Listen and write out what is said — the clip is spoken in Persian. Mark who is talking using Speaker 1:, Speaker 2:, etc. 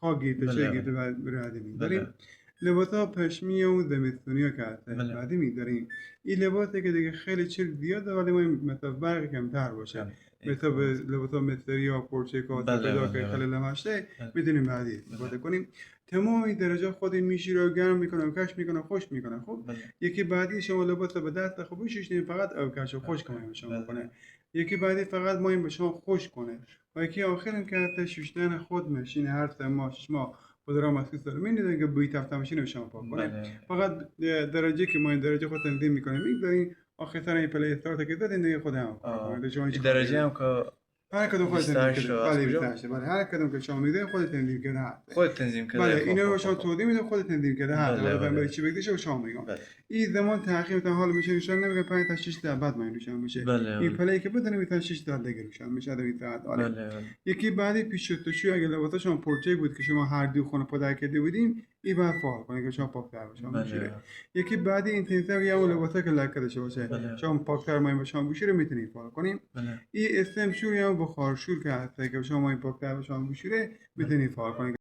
Speaker 1: خاک گیرده چه گیرده بعدی می‌داریم. لباسا پشمی و زمستونی ها که هست بعدی می‌داریم. این لباسه که دیگه خیلی چرک زیاده ولی ما مثلا برق کمتر باشه، مثلا به لباسا مستری یا پرچه کاسه پیدا که خیلی لمسته می‌تونیم بعدی استفاده کنیم. تمام این درجه خود این میشوره و گرم میکنه و کش میکنه خوش میکنه. خب یکی بعدی شما لباس به دست خوب بشوشید فقط او کش و خوش کنه شما کنه. یکی بعدی فقط ما این به شما خوش کنه و یکی آخرم که حتی شوشتن خود ماشین هر 3 ماه 6 ماه خودرا مسئول داره می‌دونید که بوی تفت ماشین رو شما پاک کنه. فقط درجه که ما این درجه خود تنظیم میکنیم می‌ذاریم آخر سر این پلی استارت که دادین دیگه خودم کار کنه.
Speaker 2: این درجه هم که
Speaker 1: هر کدوم خودت تنظیم کنید. بله هر کدوم که شما می‌ذارید خودت تنظیم کنید.
Speaker 2: خودت تنظیم کنید.
Speaker 1: بله اینو رو شما توضیح میدم خودت تنظیم کنید. حالا من چی بگیشم شما میگم. این زمان تأخیر تا حال میشه نشون نمیگه 5 تا 6 تا بعد ما روشن میشه. این پلی که بدونیم تا 6 تا دیگه روشن میشه در این ساعت. یکی بعدی پیش تو شو اگه لباس شما پرچه بود که شما هر دو خونه پدر کرده بودین این بعد فعال کنید که شما پاک‌تر باشه میشه. یکی بعدی اینتنسیو یا اون لباسا که لکه داشته باشه شما پاک‌تر ما شما بشوره میتونید فعال کنیم. این استم شور یا بخار شور که هست که شما این پاک‌تر شما بشوره میتونید فعال کنید.